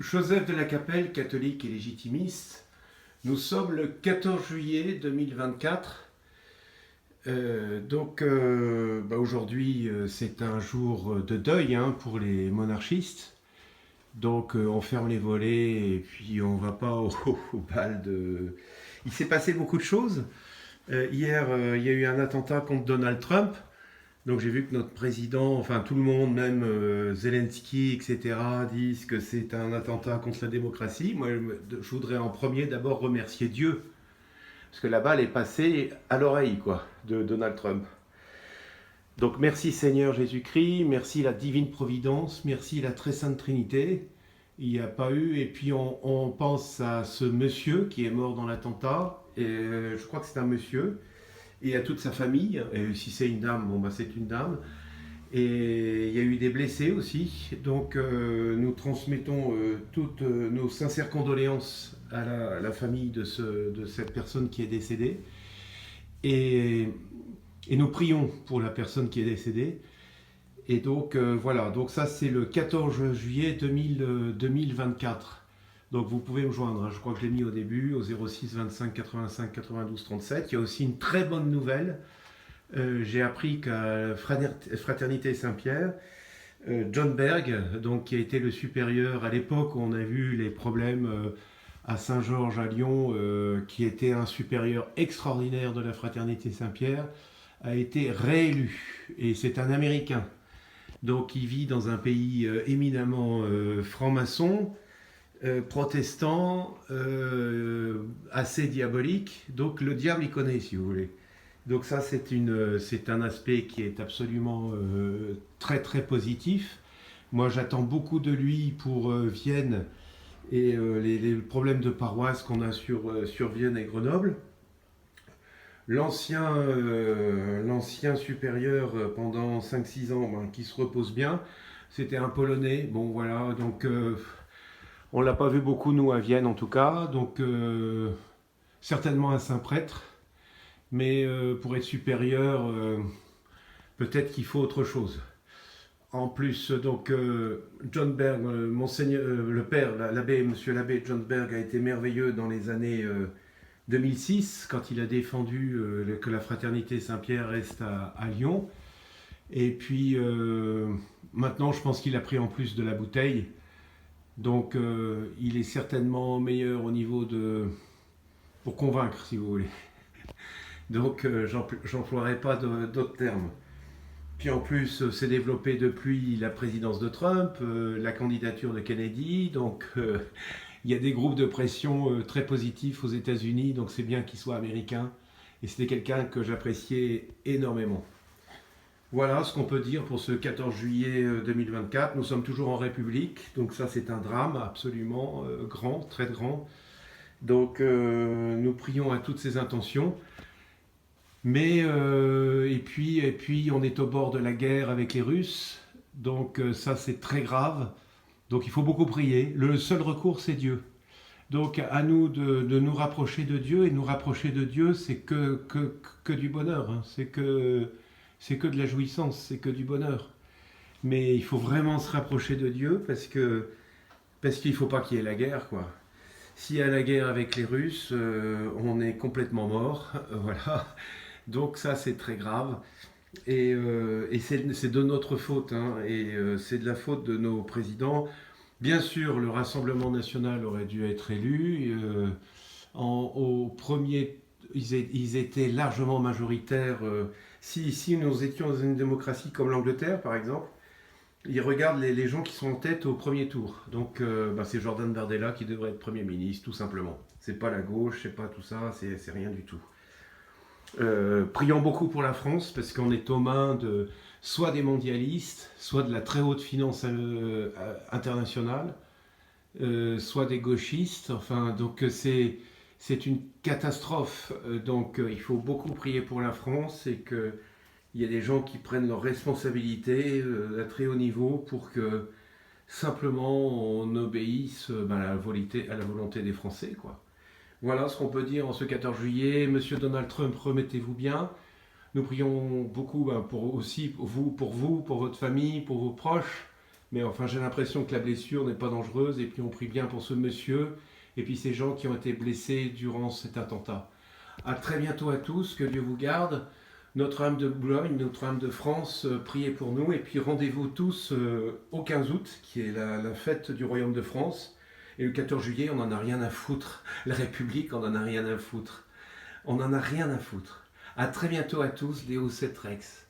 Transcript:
Joseph de la Capelle, catholique et légitimiste. Nous sommes le 14 juillet 2024. Aujourd'hui, c'est un jour de deuil pour les monarchistes. On ferme les volets et puis on va pas au bal de... Il s'est passé beaucoup de choses. Hier, il y a eu un attentat contre Donald Trump. Donc j'ai vu que notre président, enfin tout le monde, même Zelensky, etc., disent que c'est un attentat contre la démocratie. Moi, je voudrais en premier d'abord remercier Dieu, parce que la balle est passée à l'oreille, quoi, de Donald Trump. Donc merci Seigneur Jésus-Christ, merci la divine providence, merci la très sainte Trinité. Il n'y a pas eu, et puis on pense à ce monsieur qui est mort dans l'attentat, et je crois que c'est un monsieur, et à toute sa famille, et si c'est une dame, c'est une dame. Et il y a eu des blessés aussi, donc nous transmettons toutes nos sincères condoléances à la famille de cette personne qui est décédée. Et, et nous prions pour la personne qui est décédée. Et donc voilà, donc ça c'est le 14 juillet 2024. Donc vous pouvez me joindre, je crois que je l'ai mis au début, au 06 25 85 92 37. Il y a aussi une très bonne nouvelle. J'ai appris qu'à Fraternité Saint-Pierre, John Berg, donc, qui a été le supérieur à l'époque où on a vu les problèmes à Saint-Georges à Lyon, qui était un supérieur extraordinaire de la Fraternité Saint-Pierre, a été réélu. Et c'est un Américain. Donc il vit dans un pays éminemment franc-maçon, protestant, assez diabolique. Donc le diable il connaît, si vous voulez. Donc ça c'est un aspect qui est absolument très très positif. Moi j'attends beaucoup de lui pour Vienne et les problèmes de paroisse qu'on a sur Vienne et Grenoble. L'ancien supérieur pendant 5-6 ans qui se repose bien, c'était un Polonais. Bon voilà, donc on l'a pas vu beaucoup nous à Vienne en tout cas, donc certainement un saint prêtre, mais pour être supérieur, peut-être qu'il faut autre chose. En plus, donc John Berg, Monseigneur, le père, l'abbé, monsieur l'abbé John Berg a été merveilleux dans les années 2006, quand il a défendu que la fraternité Saint-Pierre reste à Lyon. Et puis maintenant, je pense qu'il a pris en plus de la bouteille. Donc il est certainement meilleur au niveau de... pour convaincre, si vous voulez. Donc j'emploierai pas d'autres termes. Puis en plus, s'est développé depuis la présidence de Trump, la candidature de Kennedy. Donc il y a des groupes de pression très positifs aux États-Unis, donc c'est bien qu'il soit américain. Et c'était quelqu'un que j'appréciais énormément. Voilà ce qu'on peut dire pour ce 14 juillet 2024. Nous sommes toujours en République, donc ça c'est un drame absolument grand, très grand. Donc nous prions à toutes ces intentions. Mais et puis on est au bord de la guerre avec les Russes, donc ça c'est très grave. Donc il faut beaucoup prier. Le seul recours c'est Dieu. Donc à nous de nous rapprocher de Dieu, et nous rapprocher de Dieu c'est que du bonheur, c'est que de la jouissance, c'est que du bonheur. Mais il faut vraiment se rapprocher de Dieu parce qu'il ne faut pas qu'il y ait la guerre, quoi. S'il y a la guerre avec les Russes, on est complètement mort, voilà. Donc ça c'est très grave. Et c'est de notre faute, et c'est de la faute de nos présidents. Bien sûr, le Rassemblement national aurait dû être élu. Au premier, ils étaient largement majoritaires. Si nous étions dans une démocratie comme l'Angleterre, par exemple, ils regardent les gens qui sont en tête au premier tour. Donc c'est Jordan Bardella qui devrait être Premier ministre, tout simplement. C'est pas la gauche, c'est pas tout ça, c'est rien du tout. Prions beaucoup pour la France, parce qu'on est aux mains de soit des mondialistes, soit de la très haute finance internationale, soit des gauchistes. Enfin, donc c'est une catastrophe. Donc il faut beaucoup prier pour la France, et qu'il y a des gens qui prennent leurs responsabilités à très haut niveau pour que simplement on obéisse à la volonté des Français, quoi. Voilà ce qu'on peut dire en ce 14 juillet. Monsieur Donald Trump, remettez-vous bien. Nous prions beaucoup pour vous, pour votre famille, pour vos proches, Mais enfin, j'ai l'impression que la blessure n'est pas dangereuse. Et puis, on prie bien pour ce monsieur et puis ces gens qui ont été blessés durant cet attentat. À très bientôt à tous. Que Dieu vous garde. Notre-Dame de Boulogne, Notre-Dame de France, priez pour nous. Et puis, rendez-vous tous au 15 août, qui est la fête du Royaume de France. Et le 14 juillet, on n'en a rien à foutre. La République, on n'en a rien à foutre. On n'en a rien à foutre. À très bientôt à tous. Deus et Rex.